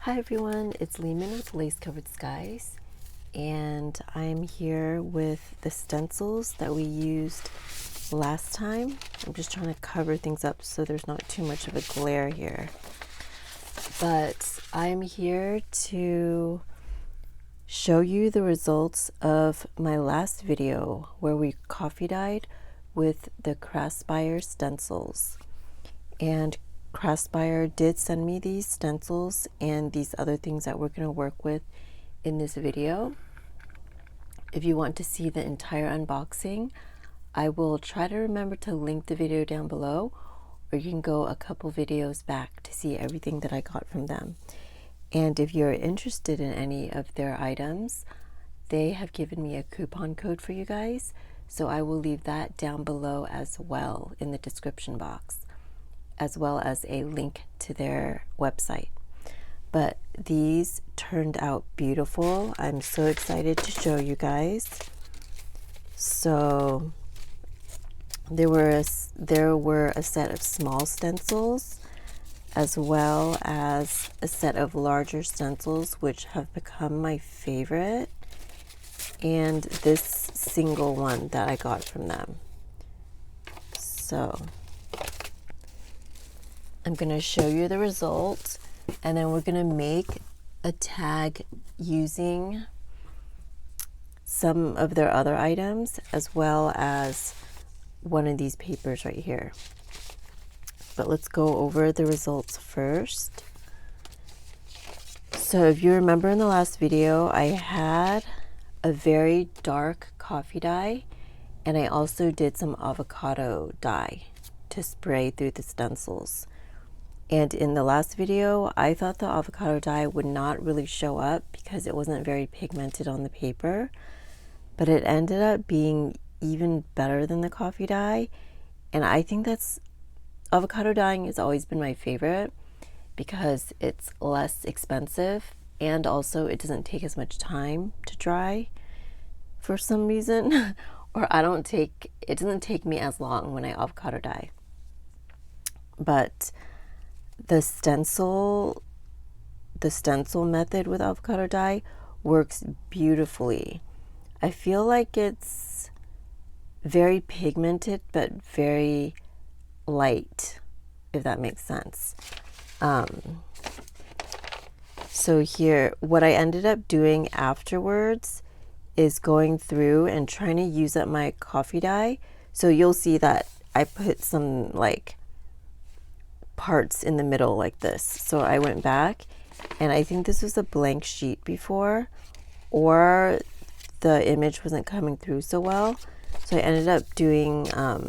Hi everyone, it's Lehman with Lace Covered Skies, and I'm here with the stencils that we used last time. I'm just trying to cover things up so there's not too much of a glare here. But I'm here to show you the results of my last video where we coffee dyed with the Craspire stencils. And Craspire did send me these stencils and these other things that we're going to work with in this video. If you want to see the entire unboxing, I will try to remember to link the video down below, or you can go a couple videos back to see everything that I got from them. And if you're interested in any of their items, they have given me a coupon code for you guys, so I will leave that down below as well in the description box, as well as a link to their website. But these turned out beautiful. I'm so excited to show you guys. So there were a set of small stencils as well as a set of larger stencils, which have become my favorite, and this single one that I got from them. So I'm going to show you the results, and then we're going to make a tag using some of their other items as well as one of these papers right here. But let's go over the results first. So if you remember in the last video, I had a very dark coffee dye, and I also did some avocado dye to spray through the stencils. And in the last video, I thought the avocado dye would not really show up because it wasn't very pigmented on the paper, but it ended up being even better than the coffee dye. And I think avocado dyeing has always been my favorite because it's less expensive, and also it doesn't take as much time to dry for some reason. Or it doesn't take me as long when I avocado dye. But the stencil method with avocado dye works beautifully. I feel like it's very pigmented but very light, if that makes sense. So here, what I ended up doing afterwards is going through and trying to use up my coffee dye. So you'll see that I put some like parts in the middle like this. So I went back, and I think this was a blank sheet before, or the image wasn't coming through so well. So I ended up doing a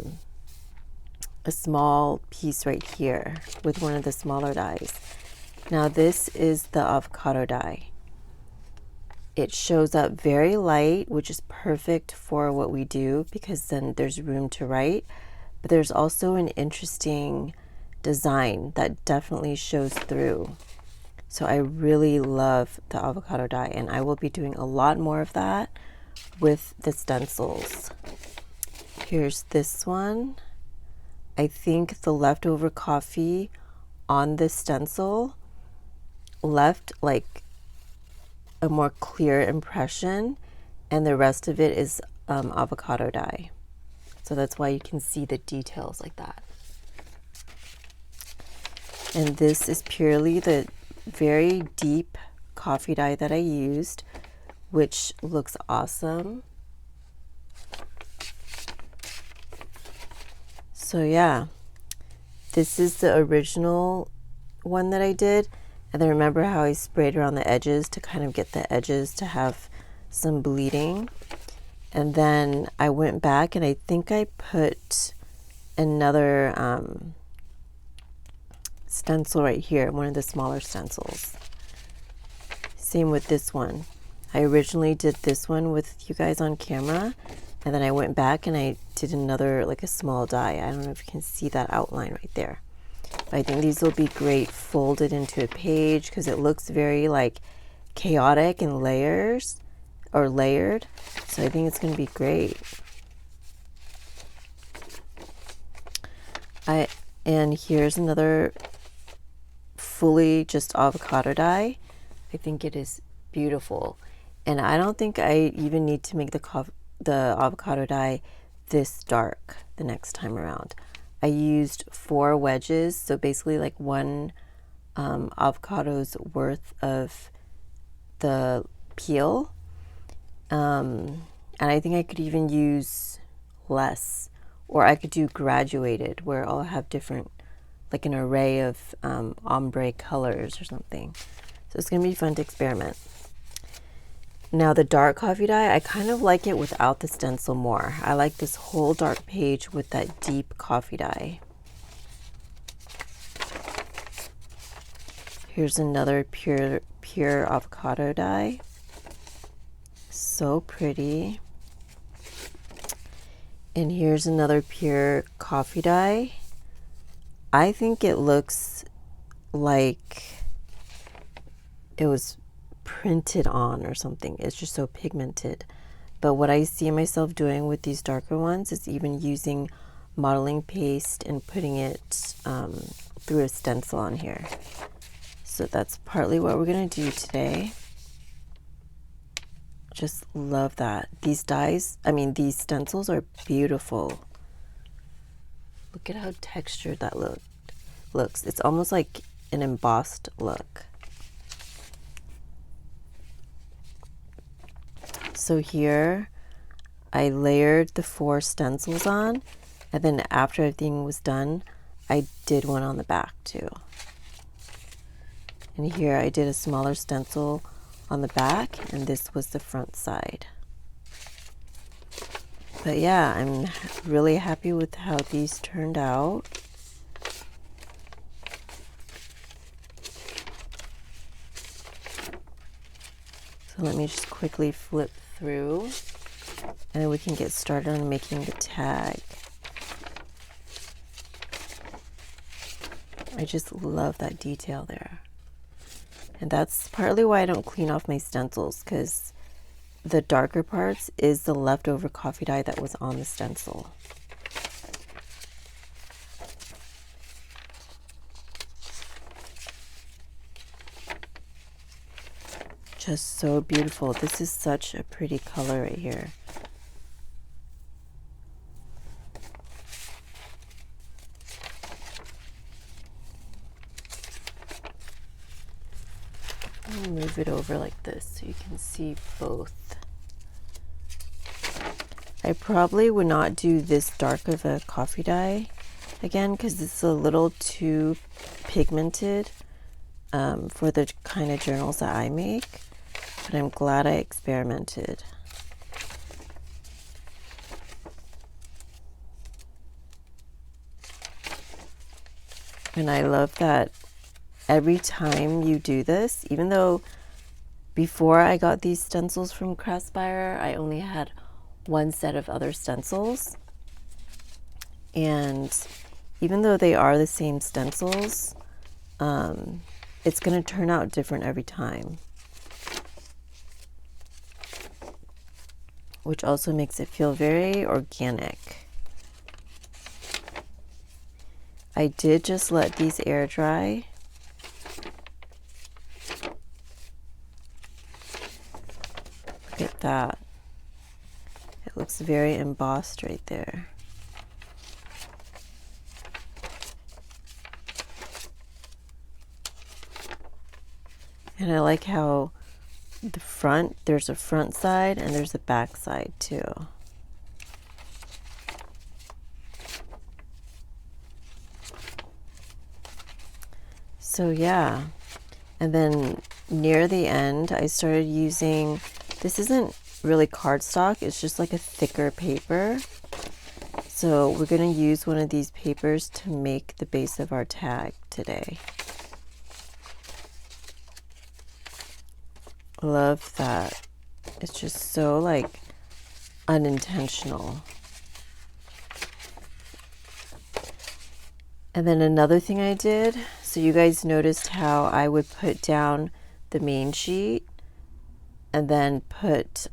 small piece right here with one of the smaller dyes. Now this is the avocado dye. It shows up very light, which is perfect for what we do because then there's room to write. But there's also an interesting design that definitely shows through. So I really love the avocado dye, and I will be doing a lot more of that with the stencils. Here's this one. I think the leftover coffee on this stencil left like a more clear impression, and the rest of it is avocado dye. So that's why you can see the details like that. And this is purely the very deep coffee dye that I used, which looks awesome. So yeah, this is the original one that I did. And then remember how I sprayed around the edges to kind of get the edges to have some bleeding. And then I went back, and I think I put another stencil right here, one of the smaller stencils. Same with this one. I originally did this one with you guys on camera, and then I went back and I did another, like a small dye. I don't know if you can see that outline right there. But I think these will be great folded into a page because it looks very like chaotic and layered. So I think it's going to be great. And here's another fully just avocado dye. I think it is beautiful. And I don't think I even need to make the avocado dye this dark the next time around. I used 4 wedges, so basically like 1 avocado's worth of the peel. And I think I could even use less, or I could do graduated where I'll have different, like an array of ombre colors or something. So it's going to be fun to experiment. Now the dark coffee dye, I kind of like it without the stencil more. I like this whole dark page with that deep coffee dye. Here's another pure avocado dye. So pretty. And here's another pure coffee dye. I think it looks like it was printed on or something. It's just so pigmented. But what I see myself doing with these darker ones is even using modeling paste and putting it through a stencil on here. So that's partly what we're going to do today. Just love that. These dyes, these stencils are beautiful. Look at how textured that looks. It's almost like an embossed look. So here I layered the 4 stencils on, and then after everything was done, I did one on the back too. And here I did a smaller stencil on the back, and this was the front side. But yeah, I'm really happy with how these turned out. So let me just quickly flip through, and then we can get started on making the tag. I just love that detail there. And that's partly why I don't clean off my stencils, because the darker parts is the leftover coffee dye that was on the stencil. Just so beautiful. This is such a pretty color right here. I'll move it over like this so you can see both. I probably would not do this dark of a coffee dye again because it's a little too pigmented for the kind of journals that I make, but I'm glad I experimented. And I love that every time you do this, even though before I got these stencils from Craspire, I only had 1 set of other stencils. And even though they are the same stencils, it's going to turn out different every time, which also makes it feel very organic. I did just let these air dry. Look at that. It looks very embossed right there. And I like how the front, there's a front side and there's a back side too. So yeah, and then near the end I started using, this isn't really cardstock, it's just like a thicker paper. So we're going to use one of these papers to make the base of our tag today. Love that. It's just so like unintentional. And then another thing I did, so you guys noticed how I would put down the main sheet and then put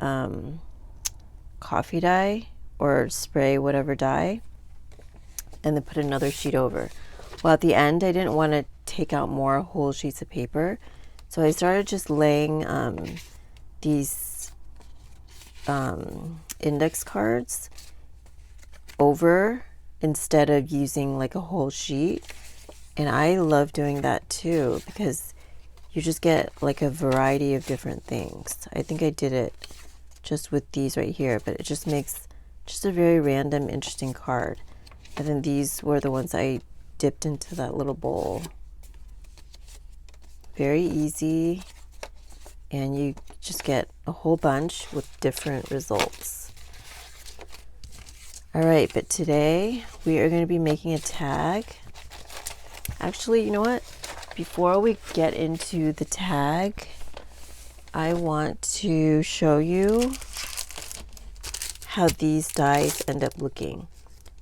coffee dye or spray whatever dye and then put another sheet over. Well, at the end, I didn't want to take out more whole sheets of paper, so I started just laying these index cards over instead of using like a whole sheet. And I love doing that too because you just get like a variety of different things. I think I did it just with these right here, but it just makes just a very random, interesting card. And then these were the ones I dipped into that little bowl. Very easy, and you just get a whole bunch with different results. All right, but today we are going to be making a tag. Actually, you know what? Before we get into the tag, I want to show you how these dies end up looking.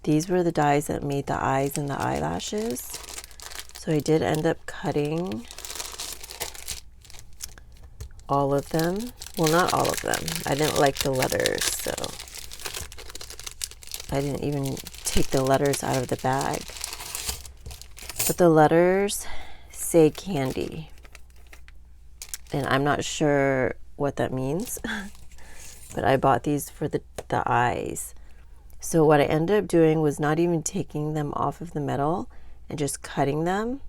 These were the dies that made the eyes and the eyelashes. So I did end up cutting all of them. Well, not all of them. I didn't like the letters, so I didn't even take the letters out of the bag. But the letters say candy. And I'm not sure what that means. But I bought these for the eyes. So what I ended up doing was not even taking them off of the metal and just cutting them.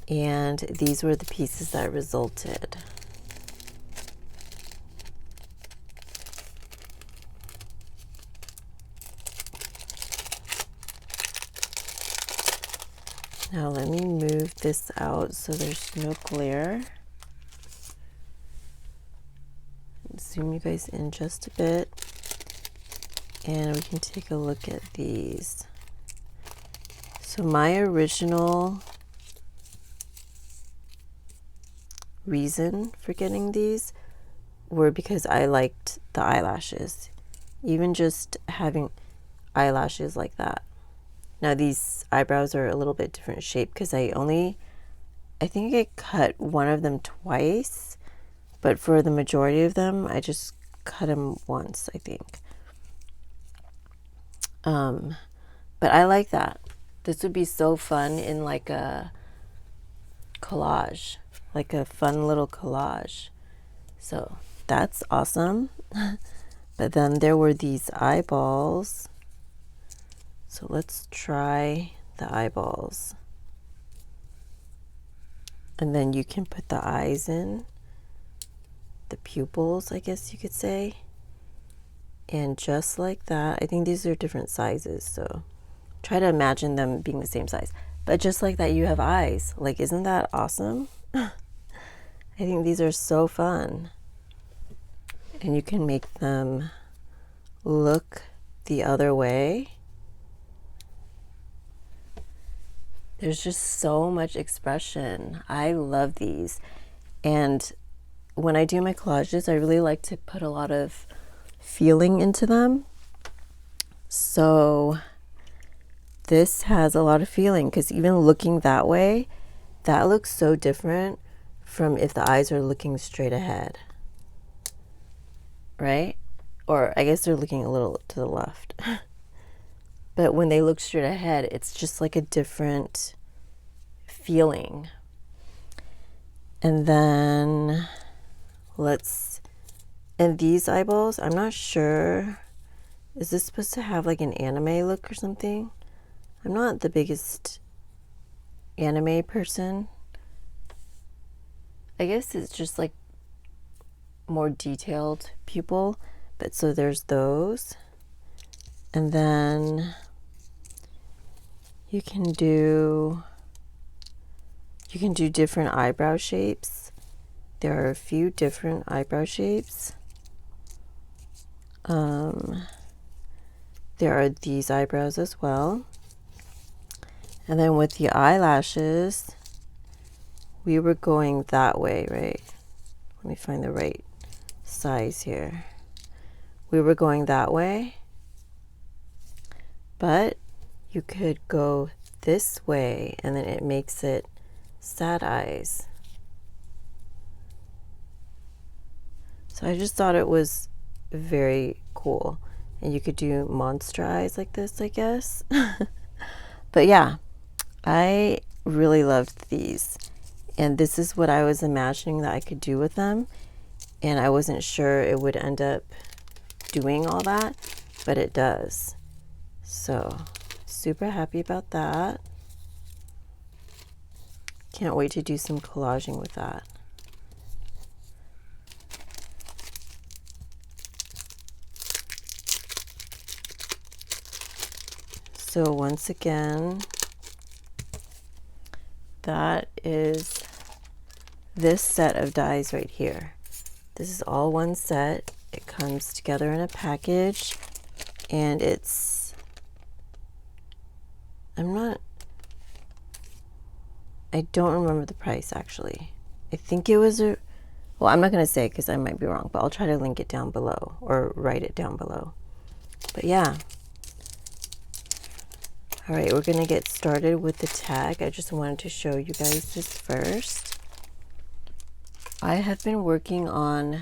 And these were the pieces that resulted. Now let me move this out so there's no glare. Zoom you guys in just a bit. And we can take a look at these. So my original reason for getting these were because I liked the eyelashes. Even just having eyelashes like that. Now these eyebrows are a little bit different shape because I think I cut one of them twice, but for the majority of them, I just cut them once, I think. But I like that. This would be so fun in like a collage, like a fun little collage. So that's awesome. But then there were these eyeballs. So let's try the eyeballs. And then you can put the eyes in, the pupils, I guess you could say. And just like that, I think these are different sizes, so try to imagine them being the same size. But just like that, you have eyes. Like, isn't that awesome? I think these are so fun. And you can make them look the other way. There's just so much expression. I love these. And when I do my collages, I really like to put a lot of feeling into them. So this has a lot of feeling because even looking that way, that looks so different from if the eyes are looking straight ahead, right? Or I guess they're looking a little to the left. But when they look straight ahead, it's just like a different feeling. And then and these eyeballs, I'm not sure. Is this supposed to have like an anime look or something? I'm not the biggest anime person. I guess it's just like more detailed pupil. But so there's those. And then you can do different eyebrow shapes. There are a few different eyebrow shapes. There are these eyebrows as well. And then with the eyelashes, we were going that way, right? Let me find the right size here. We were going that way. But you could go this way and then it makes it sad eyes. So I just thought it was very cool. And you could do monster eyes like this, I guess. But yeah, I really loved these, and this is what I was imagining that I could do with them, and I wasn't sure it would end up doing all that, but it does. So super happy about that. Can't wait to do some collaging with that. So once again, that is this set of dies right here. This is all one set. It comes together in a package, and it's, I don't remember the price actually. I think it was well, I'm not going to say because I might be wrong, but I'll try to link it down below or write it down below. But yeah. All right, we're going to get started with the tag. I just wanted to show you guys this first. I have been working on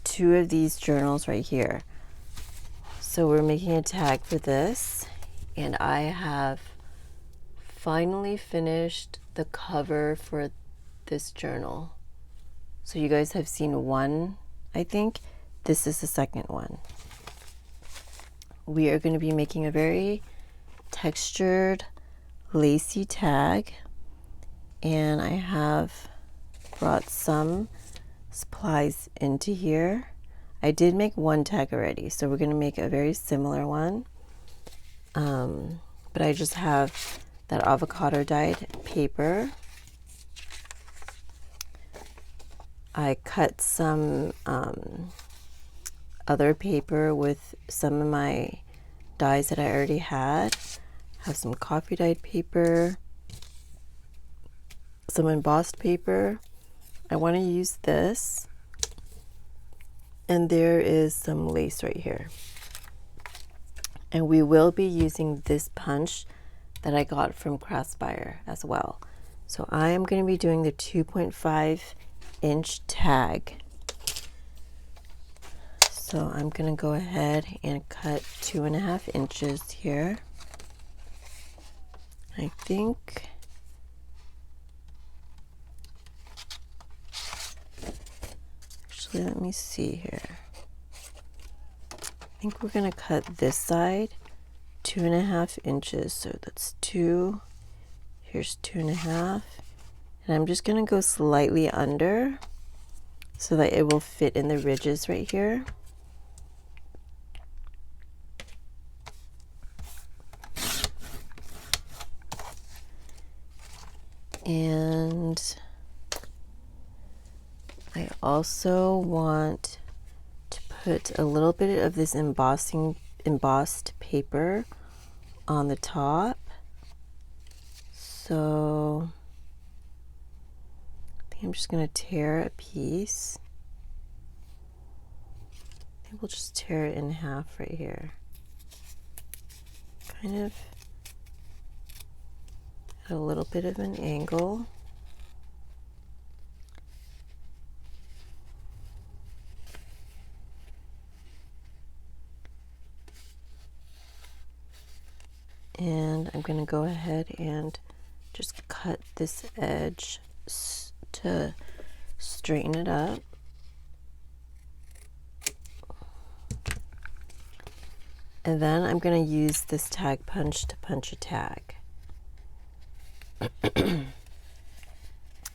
two of these journals right here. So we're making a tag for this, and I have finally finished the cover for this journal. So you guys have seen one, I think. This is the second one. We are going to be making a very textured, lacy tag, and I have brought some supplies into here. I did make one tag already, so we're going to make a very similar one, but I just have that avocado dyed paper. I cut some other paper with some of my dies that I already had. Have some coffee dyed paper, some embossed paper. I want to use this, and there is some lace right here. And we will be using this punch that I got from Craspire as well. So I am going to be doing the 2.5-inch tag. So I'm going to go ahead and cut 2.5 inches here. I think actually, let me see here. I think we're going to cut this side 2.5 inches. So that's 2. Here's 2.5. And I'm just going to go slightly under so that it will fit in the ridges right here. And I also want to put a little bit of this embossed paper on the top. So I think I'm just going to tear a piece. I think we'll just tear it in half right here. Kind of at a little bit of an angle. And I'm going to go ahead and just cut this edge to straighten it up. And then I'm going to use this tag punch to punch a tag.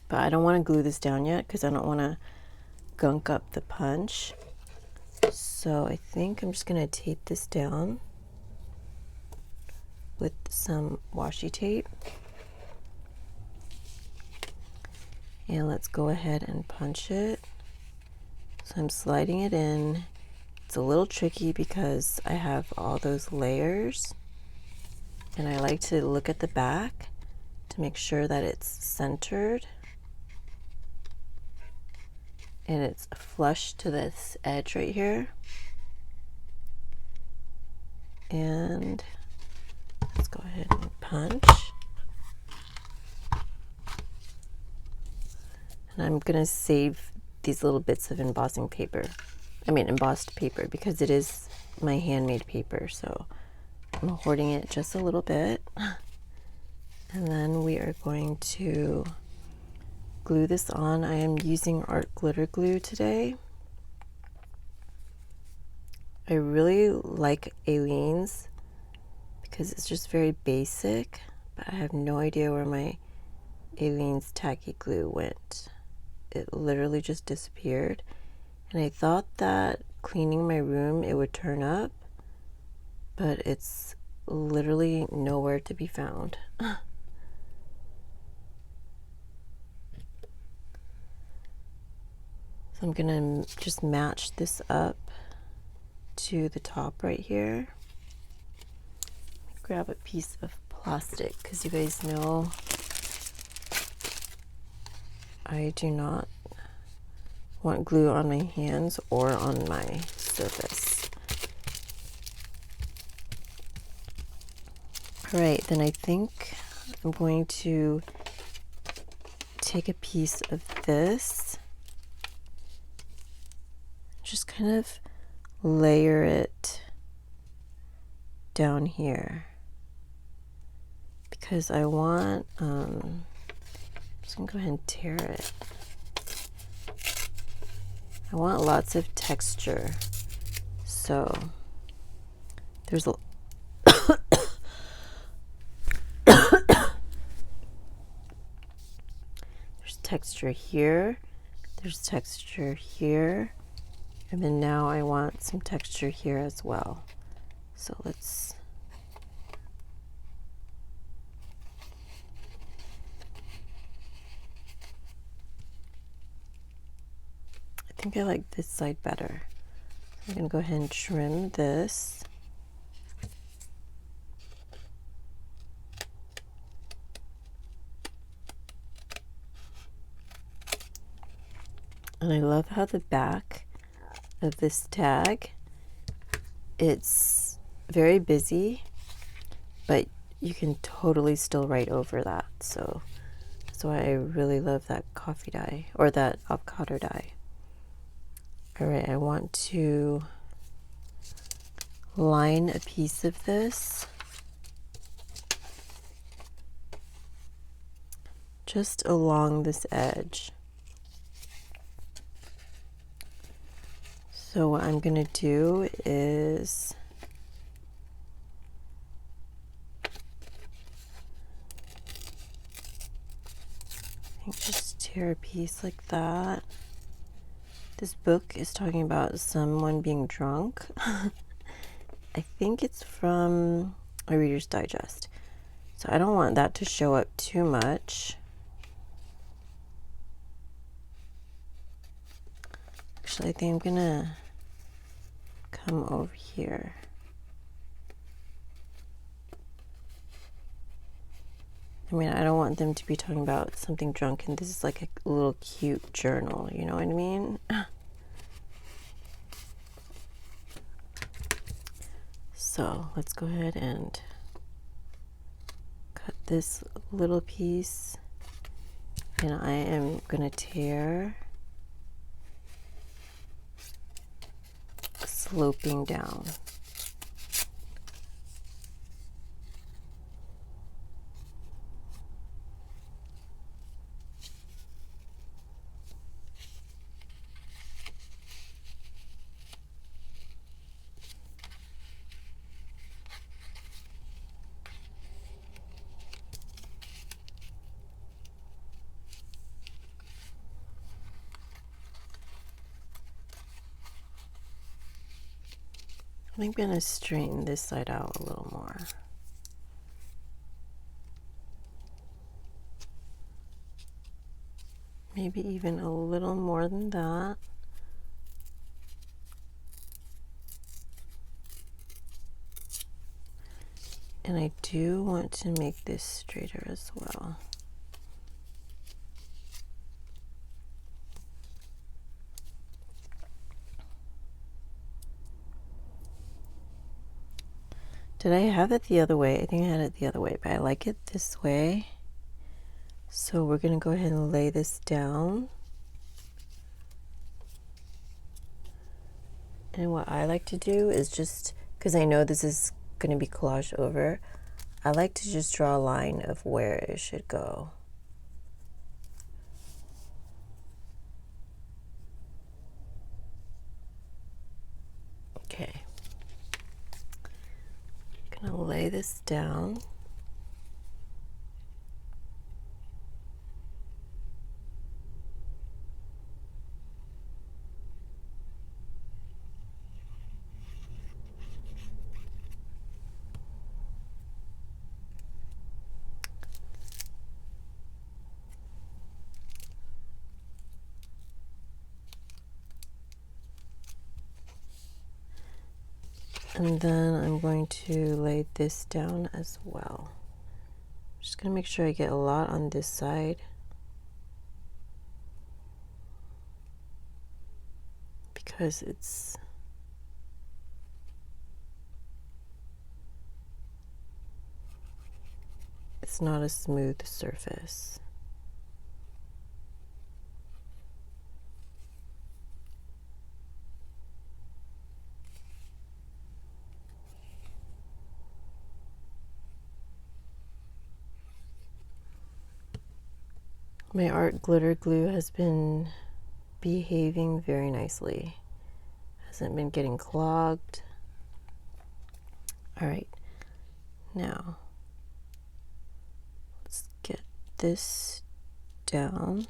But I don't want to glue this down yet because I don't want to gunk up the punch. So I think I'm just going to tape this down with some washi tape. And let's go ahead and punch it. So I'm sliding it in. It's a little tricky because I have all those layers, and I like to look at the back to make sure that it's centered and it's flush to this edge right here. And let's go ahead and punch. And I'm gonna save these little bits of embossed paper because it is my handmade paper, so I'm hoarding it just a little bit. And then we are going to glue this on. I am using art glitter glue today. I really like Aleene's because it's just very basic, but I have no idea where my Aleene's tacky glue went. It literally just disappeared. And I thought that cleaning my room it would turn up, but it's literally nowhere to be found. So I'm gonna just match this up to the top right here. Grab a piece of plastic because you guys know I do not want glue on my hands or on my surface. All right, then I think I'm going to take a piece of this, just kind of layer it down here because I want, I'm just gonna go ahead and tear it. I want lots of texture, so there's a there's texture here, there's texture here, and then now I want some texture here as well. So let's I think I like this side better. I'm going to go ahead and trim this. And I love how the back of this tag, it's very busy, but you can totally still write over that. So that's why I really love that coffee dye or that avocado dye. All right, I want to line a piece of this just along this edge. So what I'm going to do is I think just tear a piece like that. This book is talking about someone being drunk. I think it's from a Reader's Digest. So I don't want that to show up too much. Actually, I think I'm gonna come over here. I mean, I don't want them to be talking about something drunk, and this is like a little cute journal, you know what I mean? So let's go ahead and cut this little piece, and I am gonna tear sloping down. I'm going to straighten this side out a little more. Maybe even a little more than that. And I do want to make this straighter as well. Did I have it the other way? I think I had it the other way, but I like it this way. So we're going to go ahead and lay this down. And what I like to do is just, because I know this is going to be collaged over, I like to just draw a line of where it should go. Okay. I'm going to lay this down. And then I'm going to lay this down as well. Just going to make sure I get a lot on this side, because it's not a smooth surface. My art glitter glue has been behaving very nicely. Hasn't been getting clogged. All right, now let's get this down.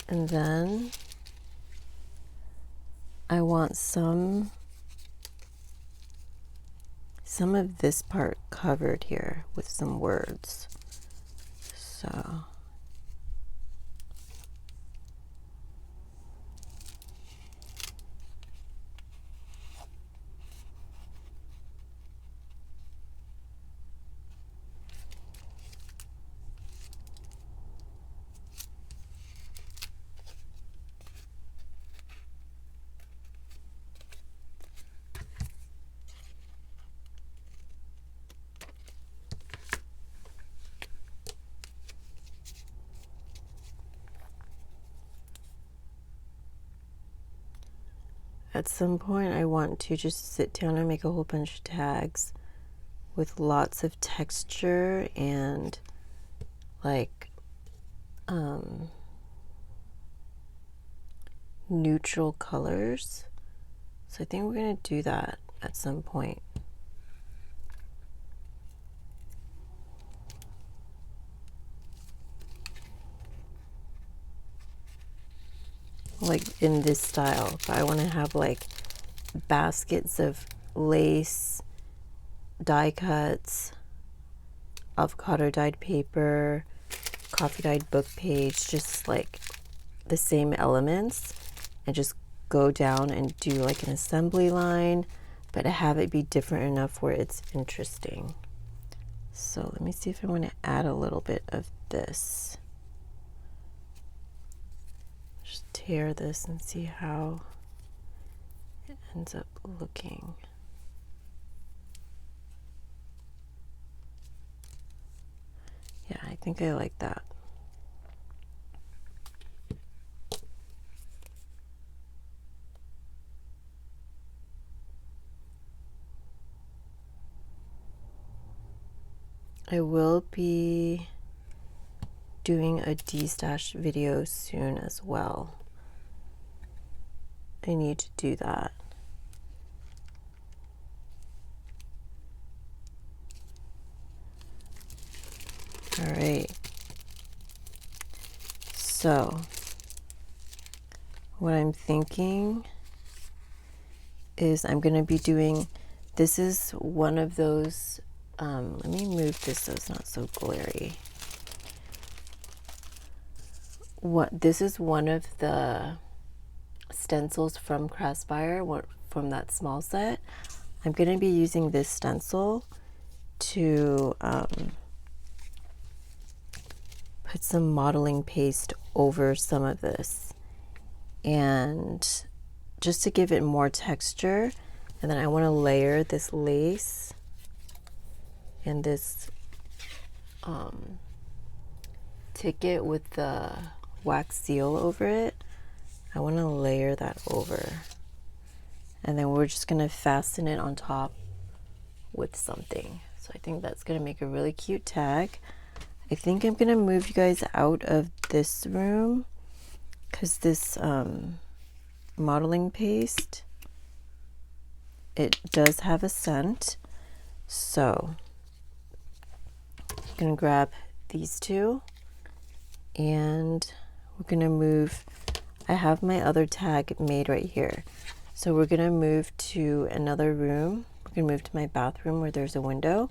And then I want some of this part covered here with some words. So at some point I want to just sit down and make a whole bunch of tags with lots of texture and like neutral colors. So I think we're going to do that at some point. Like in this style, but I want to have like baskets of lace, die cuts, avocado dyed paper, coffee dyed book page, just like the same elements, and just go down and do like an assembly line, but have it be different enough where it's interesting. So let me see if I want to add a little bit of this. Just tear this and see how it ends up looking. Yeah, I think I like that. I will be doing a destash video soon as well. I need to do that. All right. So what I'm thinking is I'm going to be doing, this is one of those, let me move this so it's not so glary. This is one of the stencils from Craspire, from that small set. I'm going to be using this stencil to put some modeling paste over some of this, and just to give it more texture. And then I want to layer this lace and this ticket with the wax seal over it. I want to layer that over, and then we're just going to fasten it on top with something. So I think that's going to make a really cute tag. I think I'm going to move you guys out of this room because this modeling paste, it does have a scent. So I'm going to grab these two, and we're going to move. I have my other tag made right here. So we're going to move to another room. We're going to move to my bathroom where there's a window,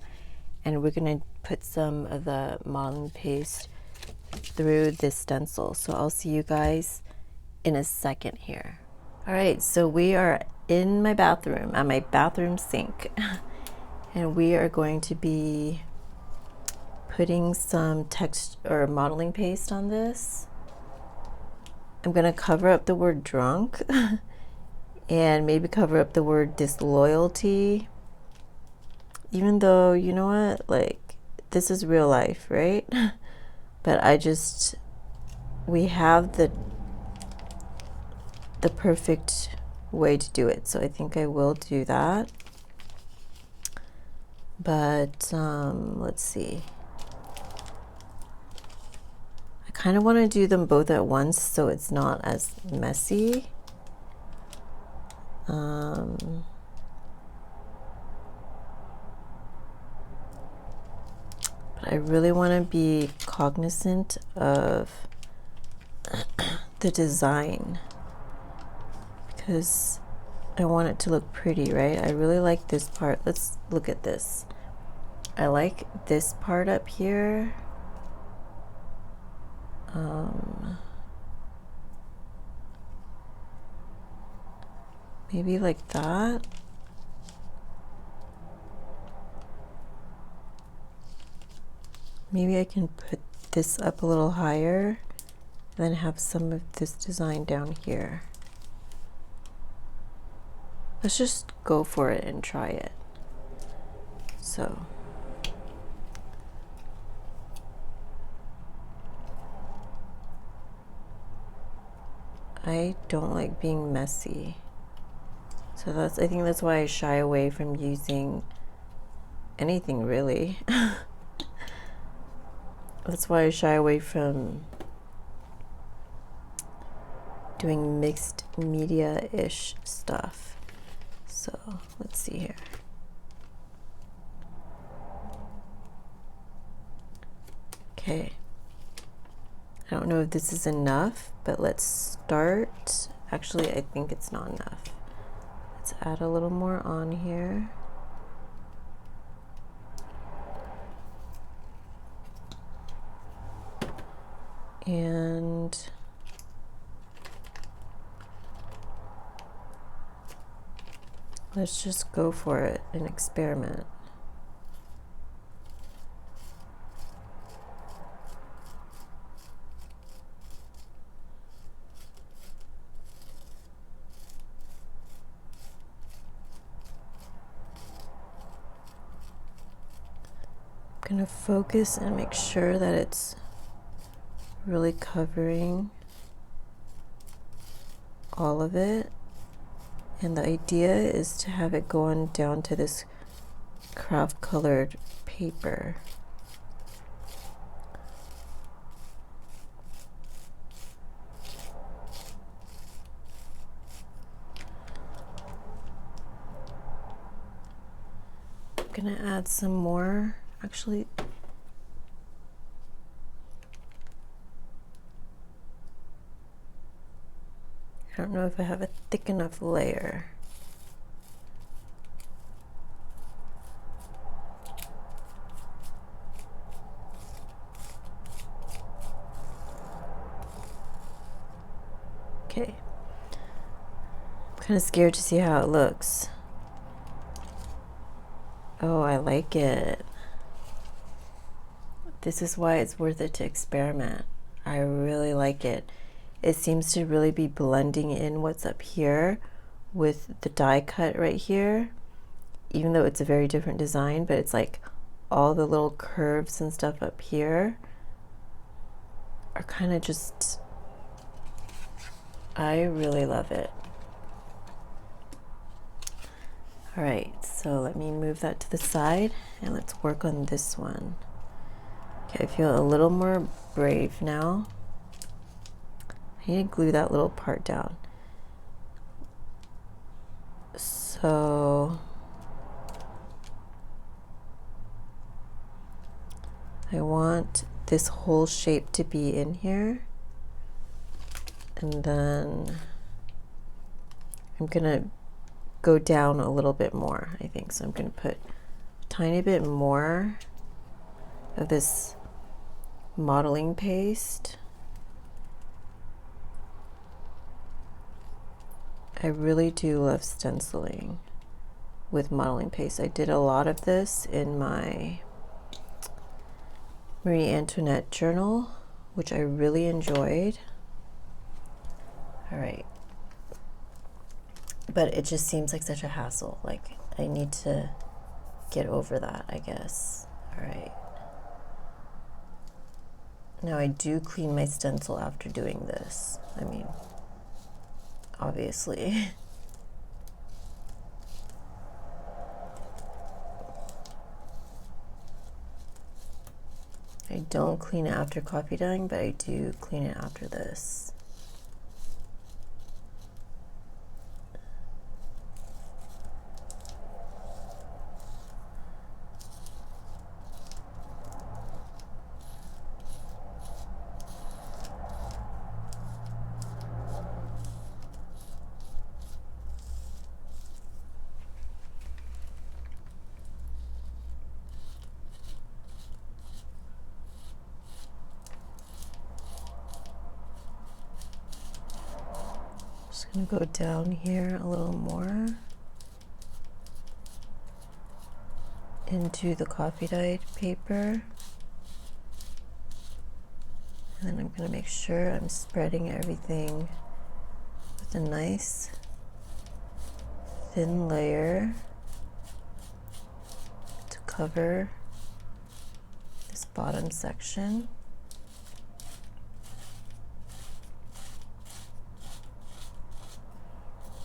and we're going to put some of the modeling paste through this stencil. So I'll see you guys in a second here. All right, so we are in my bathroom, at my bathroom sink, and we are going to be putting some text or modeling paste on this. I'm gonna cover up the word drunk and maybe cover up the word disloyalty, even though, you know what, like, this is real life, right? But we have the perfect way to do it, so I think I will do that. But let's see, I kind of want to do them both at once so it's not as messy. But I really want to be cognizant of the design because I want it to look pretty, right? I really like this part. Let's look at this. I like this part up here. Maybe like that. Maybe I can put this up a little higher and then have some of this design down here. Let's just go for it and try it. So I don't like being messy. So I think that's why I shy away from using anything really. That's why I shy away from doing mixed media-ish stuff. So let's see here. Okay. I don't know if this is enough, but let's start. Actually, I think it's not enough. Let's add a little more on here. And let's just go for it and experiment. I'm gonna focus and make sure that it's really covering all of it. And the idea is to have it go on down to this craft colored paper. I'm gonna add some more, actually. I don't know if I have a thick enough layer. Okay. I'm kind of scared to see how it looks. Oh, I like it. This is why it's worth it to experiment. I really like it. It seems to really be blending in what's up here with the die cut right here, even though it's a very different design, but it's like all the little curves and stuff up here are kind of just, I really love it. All right, so let me move that to the side and let's work on this one. Okay, I feel a little more brave now. I need to glue that little part down. So I want this whole shape to be in here, and then I'm gonna go down a little bit more, I think. So I'm gonna put a tiny bit more of this modeling paste. I really do love stenciling with modeling paste. I did a lot of this in my Marie Antoinette journal, which I really enjoyed. All right. But it just seems like such a hassle. Like, I need to get over that, I guess. All right. Now I do clean my stencil after doing this. I mean, obviously. I don't clean it after coffee dyeing, but I do clean it after this. Just gonna go down here a little more into the coffee dyed paper. And then I'm gonna make sure I'm spreading everything with a nice thin layer to cover this bottom section.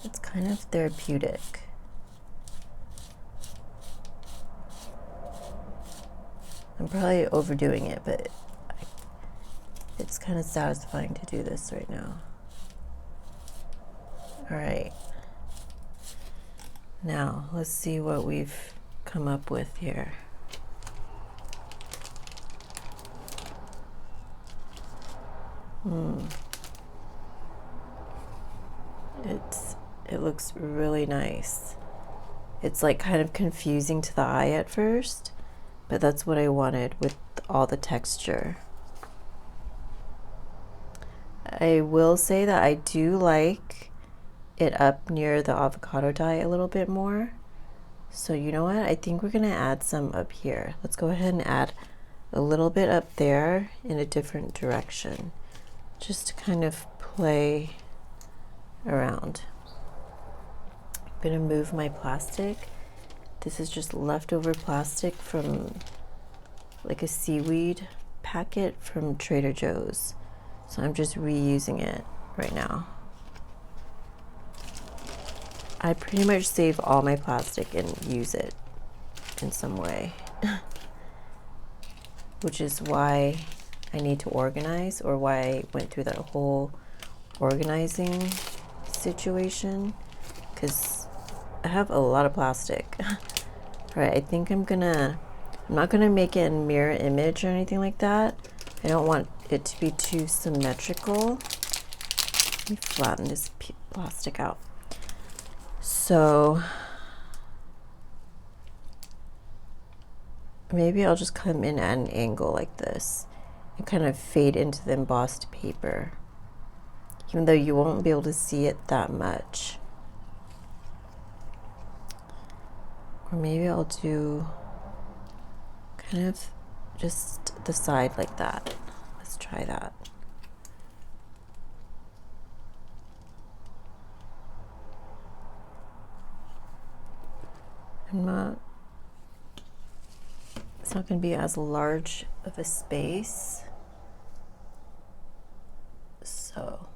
It's kind of therapeutic. I'm probably overdoing it, but it's kind of satisfying to do this right now. All right. Now, let's see what we've come up with here. It looks really nice. It's like kind of confusing to the eye at first, but that's what I wanted with all the texture. I will say that I do like it up near the avocado dye a little bit more. So you know what? I think we're gonna add some up here. Let's go ahead and add a little bit up there in a different direction, just to kind of play around. I'm gonna move my plastic. This is just leftover plastic from like a seaweed packet from Trader Joe's. So I'm just reusing it right now. I pretty much save all my plastic and use it in some way, which is why I need to organize, or why I went through that whole organizing situation, because I have a lot of plastic. All right, I think I'm not gonna make it in mirror image or anything like that. I don't want it to be too symmetrical. Let me flatten this plastic out. So maybe I'll just come in at an angle like this and kind of fade into the embossed paper, even though you won't be able to see it that much. Or maybe I'll do kind of just the side like that. Let's try that. it's not going to be as large of a space. So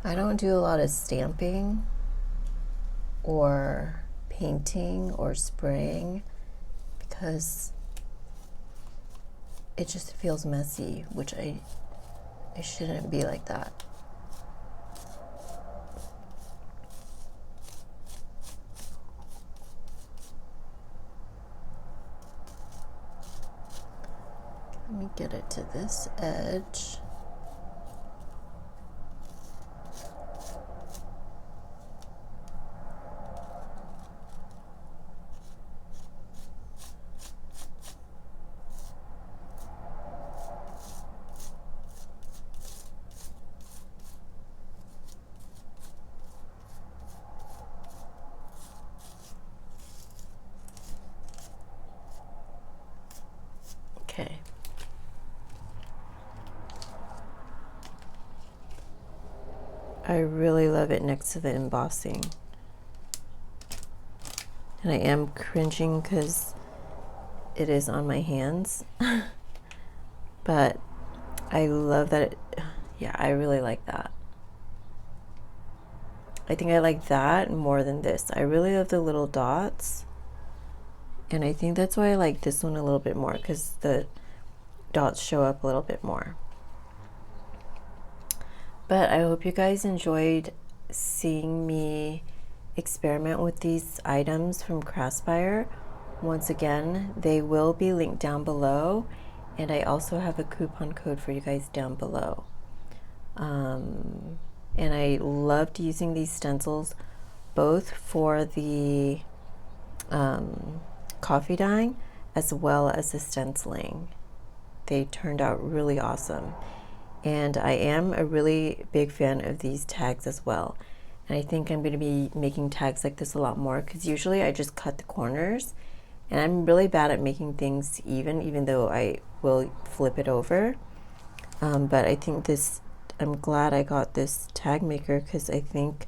I don't do a lot of stamping or painting or spraying because it just feels messy, which I shouldn't be like that. Let me get it to this edge. Okay. I really love it next to the embossing. And I am cringing because it is on my hands. But I love that yeah, I really like that. I think I like that more than this. I really love the little dots. And I think that's why I like this one a little bit more, because the dots show up a little bit more. But I hope you guys enjoyed seeing me experiment with these items from Craspire. Once again, they will be linked down below, and I also have a coupon code for you guys down below. And I loved using these stencils both for the coffee dyeing as well as the stenciling. They turned out really awesome. And I am a really big fan of these tags as well. And I think I'm going to be making tags like this a lot more, because usually I just cut the corners. And I'm really bad at making things even though I will flip it over. But I think I'm glad I got this tag maker, because I think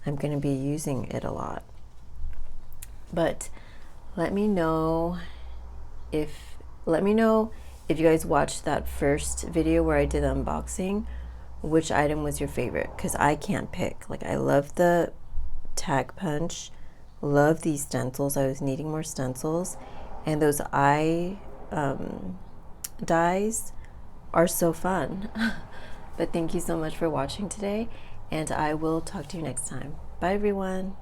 I'm going to be using it a lot. But let me know if you guys watched that first video where I did the unboxing, which item was your favorite, because I can't pick. Like, I love the tag punch, love these stencils. I was needing more stencils, and those eye dies are so fun. But thank you so much for watching today, and I will talk to you next time. Bye everyone.